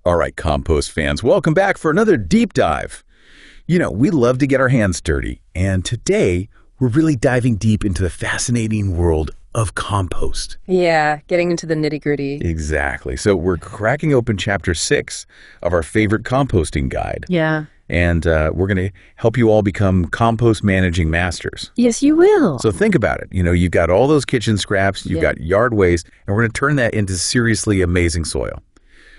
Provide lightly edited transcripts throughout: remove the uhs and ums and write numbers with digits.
All right, compost fans, welcome back for another deep dive. You know, we love to get our hands dirty, and today we're really diving deep into the fascinating world of compost. Yeah, getting into the nitty-gritty. Exactly. So we're cracking open chapter 6 of our favorite composting guide. Yeah. And we're going to help you all become compost managing masters. Yes, you will. So think about it. You know, you've got all those kitchen scraps, you've got yard waste, and we're going to turn that into seriously amazing soil.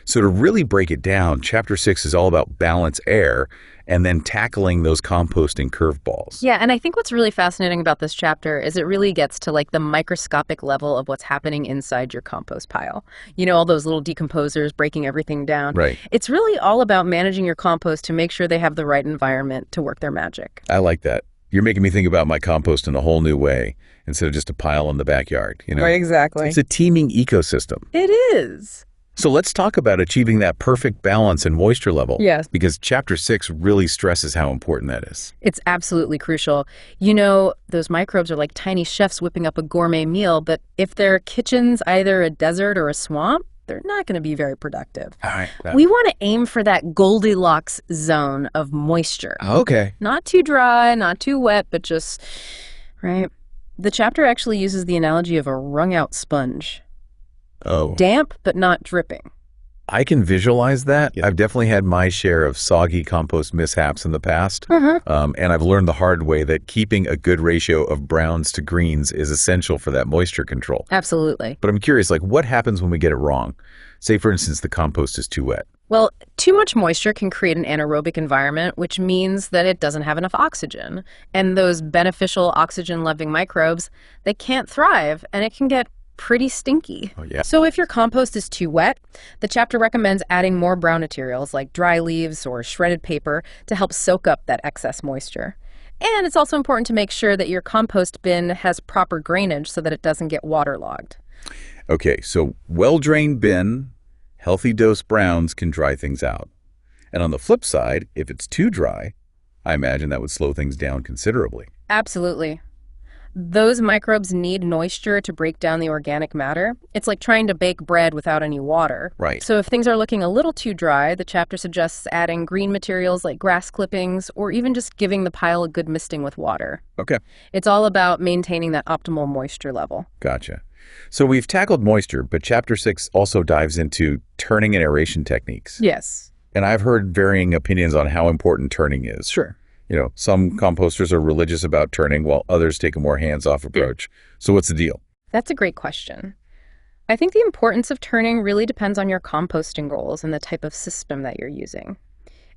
So to really break it down, chapter 6 is all about balance air and then tackling those composting curveballs. Yeah, and I think what's really fascinating about this chapter is it really gets to like the microscopic level of what's happening inside your compost pile. You know, all those little decomposers breaking everything down. Right. It's really all about managing your compost to make sure they have the right environment to work their magic. I like that. You're making me think about my compost in a whole new way instead of just a pile in the backyard. You know? Right, exactly. It's a teeming ecosystem. It is. So let's talk about achieving that perfect balance and moisture level. Yes. Because chapter 6 really stresses how important that is. It's absolutely crucial. You know, those microbes are like tiny chefs whipping up a gourmet meal, but if their kitchen's either a desert or a swamp, they're not going to be very productive. All right. We want to aim for that Goldilocks zone of moisture. Okay. Not too dry, not too wet, but just, right? The chapter actually uses the analogy of a wrung-out sponge. Oh. Damp, but not dripping. I can visualize that. I've definitely had my share of soggy compost mishaps in the past. And I've learned the hard way that keeping a good ratio of browns to greens is essential for that moisture control. Absolutely. But I'm curious, like, what happens when we get it wrong? Say, for instance, the compost is too wet. Well, too much moisture can create an anaerobic environment, which means that it doesn't have enough oxygen. And those beneficial oxygen-loving microbes, they can't thrive, and it can get pretty stinky. Oh, yeah. So if your compost is too wet, the chapter recommends adding more brown materials like dry leaves or shredded paper to help soak up that excess moisture. And it's also important to make sure that your compost bin has proper drainage so that it doesn't get waterlogged. Okay, so well-drained bin, healthy dose browns can dry things out. And on the flip side, if it's too dry, I imagine that would slow things down considerably. Absolutely. Those microbes need moisture to break down the organic matter. It's like trying to bake bread without any water. Right. So if things are looking a little too dry, the chapter suggests adding green materials like grass clippings or even just giving the pile a good misting with water. Okay. It's all about maintaining that optimal moisture level. Gotcha. So we've tackled moisture, but chapter 6 also dives into turning and aeration techniques. Yes. And I've heard varying opinions on how important turning is. Sure. You know, some composters are religious about turning while others take a more hands-off approach. So what's the deal? That's a great question. I think the importance of turning really depends on your composting goals and the type of system that you're using.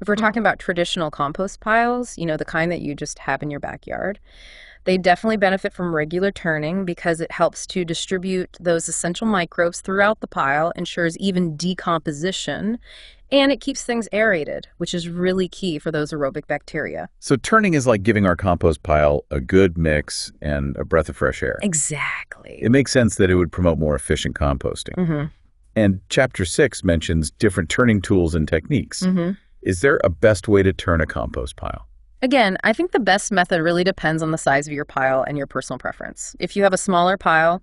If we're talking about traditional compost piles, you know, the kind that you just have in your backyard, they definitely benefit from regular turning because it helps to distribute those essential microbes throughout the pile, ensures even decomposition, and it keeps things aerated, which is really key for those aerobic bacteria. So turning is like giving our compost pile a good mix and a breath of fresh air. Exactly. It makes sense that it would promote more efficient composting. And chapter 6 mentions different turning tools and techniques. Is there a best way to turn a compost pile? Again, I think the best method really depends on the size of your pile and your personal preference. If you have a smaller pile,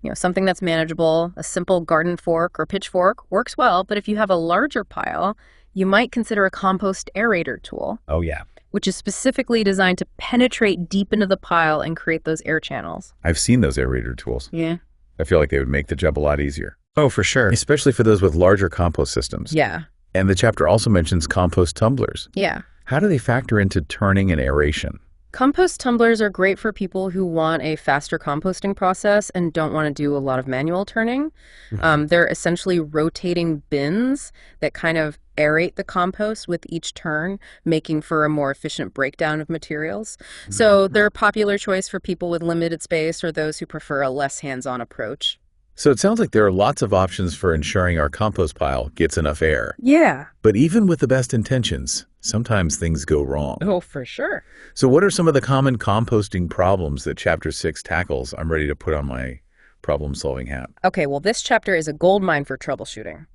you know, something that's manageable, a simple garden fork or pitchfork works well, but if you have a larger pile, you might consider a compost aerator tool. Oh, yeah. Which is specifically designed to penetrate deep into the pile and create those air channels. I've seen those aerator tools. Yeah. I feel like they would make the job a lot easier. Oh, for sure. Especially for those with larger compost systems. Yeah. And the chapter also mentions compost tumblers. Yeah. How do they factor into turning and aeration? Compost tumblers are great for people who want a faster composting process and don't want to do a lot of manual turning. They're essentially rotating bins that kind of aerate the compost with each turn, making for a more efficient breakdown of materials. So they're a popular choice for people with limited space or those who prefer a less hands-on approach. So it sounds like there are lots of options for ensuring our compost pile gets enough air. Yeah. But even with the best intentions, sometimes things go wrong. Oh, for sure. So what are some of the common composting problems that chapter 6 tackles? I'm ready to put on my problem-solving hat. Okay, well, this chapter is a goldmine for troubleshooting.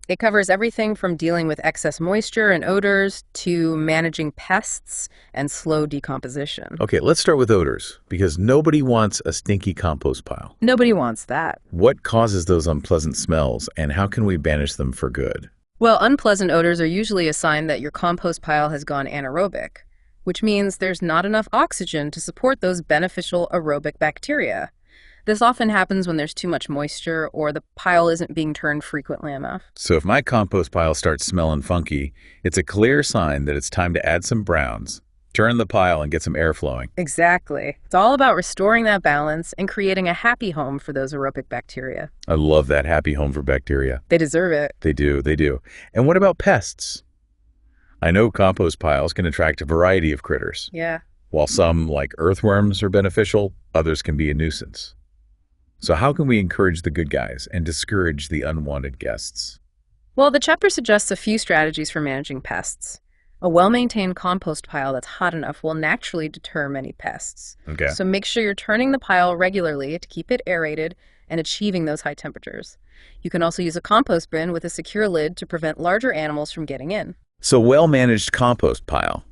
It covers everything from dealing with excess moisture and odors to managing pests and slow decomposition. Okay, let's start with odors, because nobody wants a stinky compost pile. Nobody wants that. What causes those unpleasant smells, and how can we banish them for good? Well, unpleasant odors are usually a sign that your compost pile has gone anaerobic, which means there's not enough oxygen to support those beneficial aerobic bacteria. This often happens when there's too much moisture or the pile isn't being turned frequently enough. So if my compost pile starts smelling funky, it's a clear sign that it's time to add some browns, turn the pile, and get some air flowing. Exactly. It's all about restoring that balance and creating a happy home for those aerobic bacteria. I love that happy home for bacteria. They deserve it. They do, they do. And what about pests? I know compost piles can attract a variety of critters. Yeah. While some, like earthworms, are beneficial, others can be a nuisance. So how can we encourage the good guys and discourage the unwanted guests? Well, the chapter suggests a few strategies for managing pests. A well-maintained compost pile that's hot enough will naturally deter many pests. Okay. So make sure you're turning the pile regularly to keep it aerated and achieving those high temperatures. You can also use a compost bin with a secure lid to prevent larger animals from getting in. So well-managed compost pile,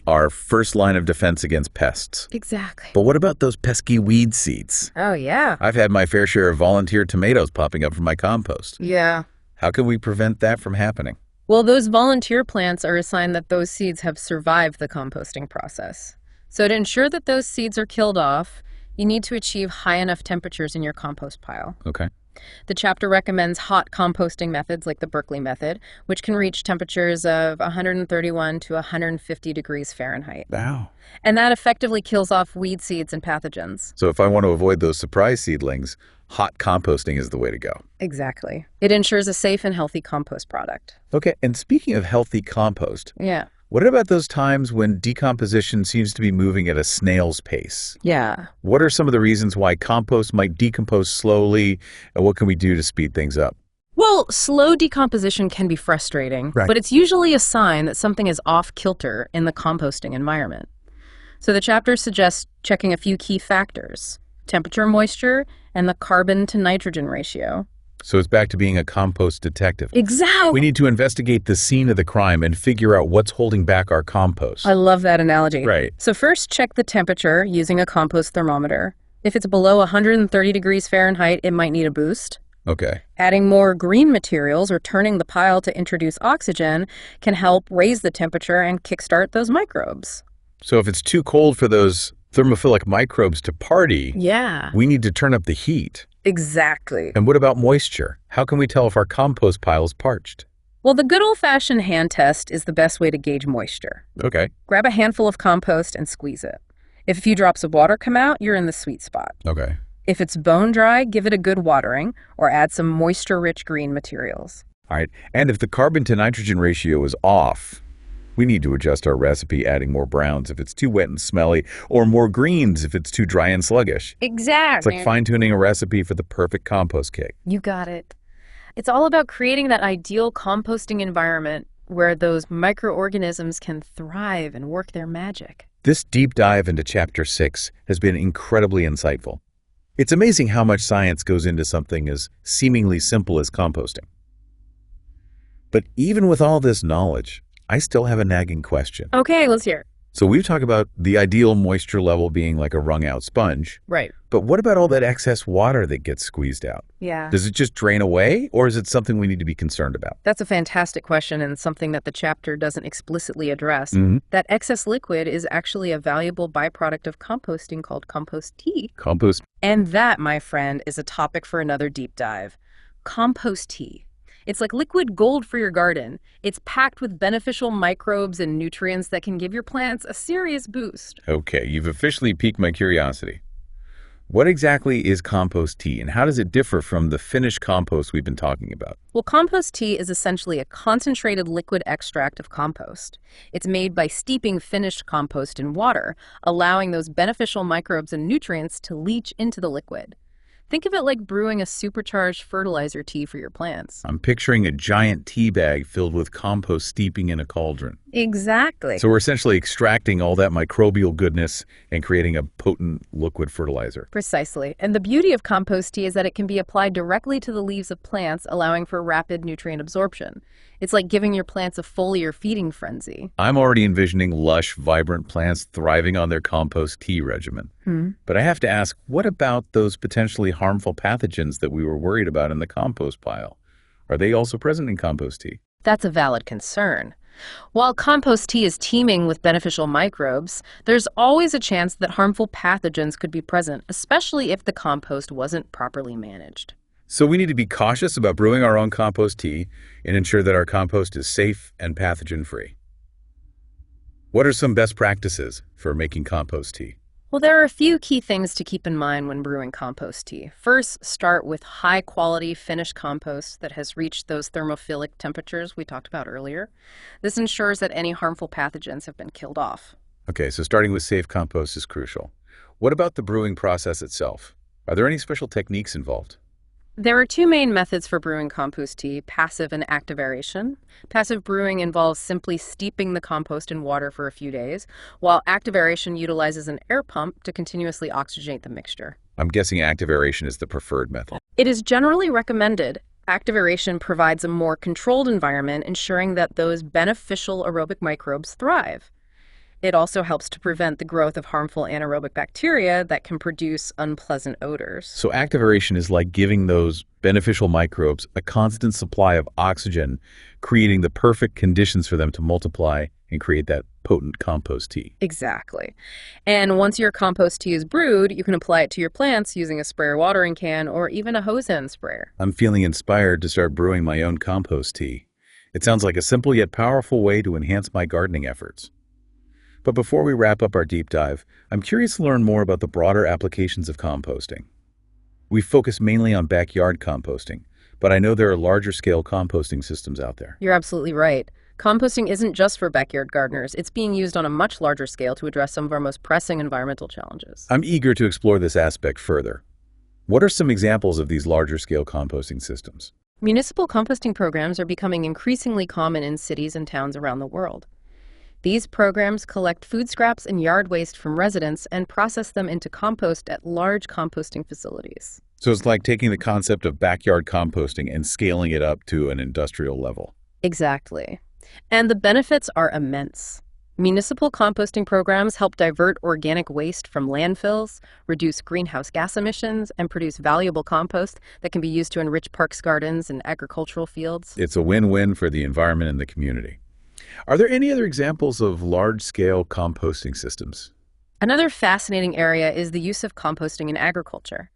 our first line of defense against pests. Exactly. But what about those pesky weed seeds? Oh, yeah. I've had my fair share of volunteer tomatoes popping up from my compost. Yeah. How can we prevent that from happening? Well, those volunteer plants are a sign that those seeds have survived the composting process. So to ensure that those seeds are killed off, you need to achieve high enough temperatures in your compost pile. Okay. The chapter recommends hot composting methods like the Berkeley method, which can reach temperatures of 131 to 150 degrees Fahrenheit. Wow. And that effectively kills off weed seeds and pathogens. So if I want to avoid those surprise seedlings, hot composting is the way to go. Exactly. It ensures a safe and healthy compost product. Okay, and speaking of healthy compost, Yeah. what about those times when decomposition seems to be moving at a snail's pace? Yeah. What are some of the reasons why compost might decompose slowly, and what can we do to speed things up? Well, slow decomposition can be frustrating, Right. but it's usually a sign that something is off kilter in the composting environment. So the chapter suggests checking a few key factors: temperature, moisture, and the carbon to nitrogen ratio. So it's back to being a compost detective. Exactly. We need to investigate the scene of the crime and figure out what's holding back our compost. I love that analogy. Right. So first, check the temperature using a compost thermometer. If it's below 130 degrees Fahrenheit, it might need a boost. Okay. Adding more green materials or turning the pile to introduce oxygen can help raise the temperature and kickstart those microbes. So if it's too cold for those thermophilic microbes to party, Yeah. we need to turn up the heat. Exactly. And what about moisture? How can we tell if our compost pile is parched? Well, the good old-fashioned hand test is the best way to gauge moisture. Okay. Grab a handful of compost and squeeze it. If a few drops of water come out, you're in the sweet spot. Okay. If it's bone dry, give it a good watering or add some moisture-rich green materials. All right. And if the carbon to nitrogen ratio is off, we need to adjust our recipe, adding more browns if it's too wet and smelly, or more greens if it's too dry and sluggish. It's Exactly. like fine-tuning a recipe for the perfect compost cake. You got it. It's all about creating that ideal composting environment where those microorganisms can thrive and work their magic. This deep dive into Chapter 6 has been incredibly insightful. It's amazing how much science goes into something as seemingly simple as composting. But even with all this knowledge, I still have a nagging question. Okay, let's hear it. So we've talked about the ideal moisture level being like a wrung-out sponge, Right. but what about all that excess water that gets squeezed out? Yeah. Does it just drain away, or is it something we need to be concerned about? That's a fantastic question and something that the chapter doesn't explicitly address. Mm-hmm. That excess liquid is actually a valuable byproduct of composting called compost tea. Compost. And that, my friend, is a topic for another deep dive. Compost tea. It's like liquid gold for your garden. It's packed with beneficial microbes and nutrients that can give your plants a serious boost. Okay, you've officially piqued my curiosity. What exactly is compost tea, and how does it differ from the finished compost we've been talking about? Well, compost tea is essentially a concentrated liquid extract of compost. It's made by steeping finished compost in water, allowing those beneficial microbes and nutrients to leach into the liquid. Think of it like brewing a supercharged fertilizer tea for your plants. I'm picturing a giant tea bag filled with compost steeping in a cauldron. Exactly. So we're essentially extracting all that microbial goodness and creating a potent liquid fertilizer. Precisely. And the beauty of compost tea is that it can be applied directly to the leaves of plants, allowing for rapid nutrient absorption. It's like giving your plants a foliar feeding frenzy. I'm already envisioning lush, vibrant plants thriving on their compost tea regimen. But I have to ask, what about those potentially harmful pathogens that we were worried about in the compost pile? Are they also present in compost tea? That's a valid concern. While compost tea is teeming with beneficial microbes, there's always a chance that harmful pathogens could be present, especially if the compost wasn't properly managed. So we need to be cautious about brewing our own compost tea and ensure that our compost is safe and pathogen-free. What are some best practices for making compost tea? Well, there are a few key things to keep in mind when brewing compost tea. First, start with high-quality finished compost that has reached those thermophilic temperatures we talked about earlier. This ensures that any harmful pathogens have been killed off. Okay, so starting with safe compost is crucial. What about the brewing process itself? Are there any special techniques involved? There are two main methods for brewing compost tea, passive and active aeration. Passive brewing involves simply steeping the compost in water for a few days, while active aeration utilizes an air pump to continuously oxygenate the mixture. I'm guessing active aeration is the preferred method. It is generally recommended. Active aeration provides a more controlled environment, ensuring that those beneficial aerobic microbes thrive. It also helps to prevent the growth of harmful anaerobic bacteria that can produce unpleasant odors. So active aeration is like giving those beneficial microbes a constant supply of oxygen, creating the perfect conditions for them to multiply and create that potent compost tea. Exactly. And once your compost tea is brewed, you can apply it to your plants using a sprayer watering can or even a hose end sprayer. I'm feeling inspired to start brewing my own compost tea. It sounds like a simple yet powerful way to enhance my gardening efforts. But before we wrap up our deep dive, I'm curious to learn more about the broader applications of composting. We focus mainly on backyard composting, but I know there are larger scale composting systems out there. You're absolutely right. Composting isn't just for backyard gardeners. It's being used on a much larger scale to address some of our most pressing environmental challenges. I'm eager to explore this aspect further. What are some examples of these larger scale composting systems? Municipal composting programs are becoming increasingly common in cities and towns around the world. These programs collect food scraps and yard waste from residents and process them into compost at large composting facilities. So it's like taking the concept of backyard composting and scaling it up to an industrial level. Exactly. And the benefits are immense. Municipal composting programs help divert organic waste from landfills, reduce greenhouse gas emissions, and produce valuable compost that can be used to enrich parks, gardens, and agricultural fields. It's a win-win for the environment and the community. Are there any other examples of large-scale composting systems? Another fascinating area is the use of composting in agriculture.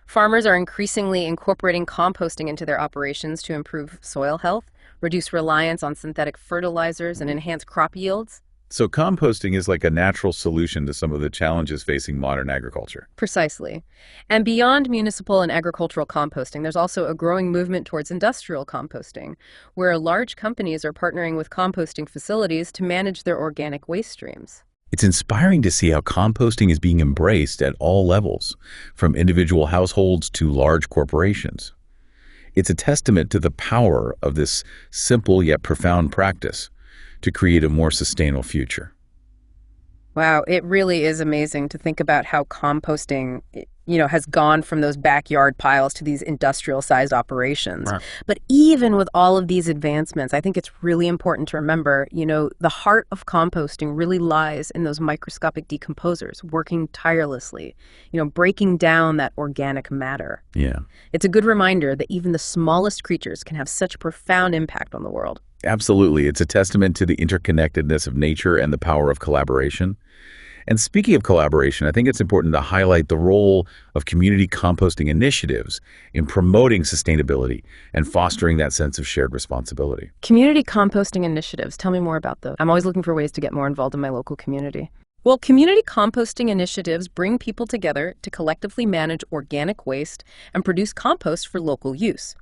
Farmers are increasingly incorporating composting into their operations to improve soil health, reduce reliance on synthetic fertilizers, and enhance crop yields. So composting is like a natural solution to some of the challenges facing modern agriculture. Precisely. And beyond municipal and agricultural composting, there's also a growing movement towards industrial composting, where large companies are partnering with composting facilities to manage their organic waste streams. It's inspiring to see how composting is being embraced at all levels, from individual households to large corporations. It's a testament to the power of this simple yet profound practice to create a more sustainable future. Wow, it really is amazing to think about how composting, has gone from those backyard piles to these industrial-sized operations. Right. But even with all of these advancements, I think it's really important to remember, the heart of composting really lies in those microscopic decomposers working tirelessly, breaking down that organic matter. Yeah, It's a good reminder that even the smallest creatures can have such a profound impact on the world. absolutely. It's a testament to the interconnectedness of nature and the power of collaboration. And speaking of collaboration, I think it's important to highlight the role of community composting initiatives in promoting sustainability and fostering that sense of shared responsibility. Community composting initiatives. Tell me more about those. I'm always looking for ways to get more involved in my local community. Well, community composting initiatives bring people together to collectively manage organic waste and produce compost for local use.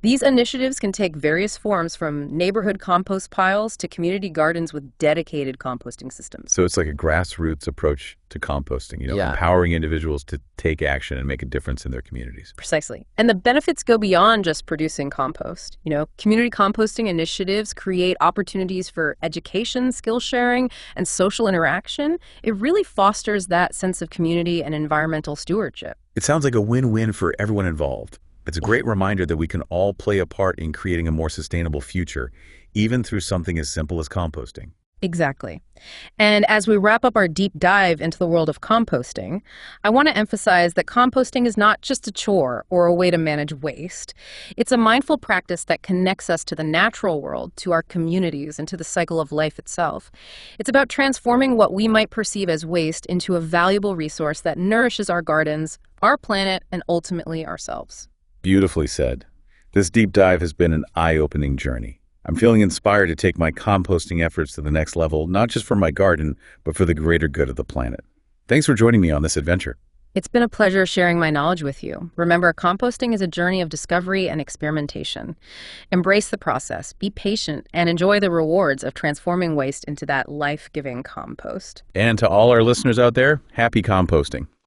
These initiatives can take various forms, from neighborhood compost piles to community gardens with dedicated composting systems. So it's like a grassroots approach to composting, Yeah. empowering individuals to take action and make a difference in their communities. Precisely. And the benefits go beyond just producing compost. Community composting initiatives create opportunities for education, skill sharing, and social interaction. It really fosters that sense of community and environmental stewardship. It sounds like a win-win for everyone involved. It's a great reminder that we can all play a part in creating a more sustainable future, even through something as simple as composting. Exactly. And as we wrap up our deep dive into the world of composting, I want to emphasize that composting is not just a chore or a way to manage waste. It's a mindful practice that connects us to the natural world, to our communities, and to the cycle of life itself. It's about transforming what we might perceive as waste into a valuable resource that nourishes our gardens, our planet, and ultimately ourselves. Beautifully said. This deep dive has been an eye-opening journey. I'm feeling inspired to take my composting efforts to the next level, not just for my garden, but for the greater good of the planet. Thanks for joining me on this adventure. It's been a pleasure sharing my knowledge with you. Remember, composting is a journey of discovery and experimentation. Embrace the process, be patient, and enjoy the rewards of transforming waste into that life-giving compost. And to all our listeners out there, happy composting.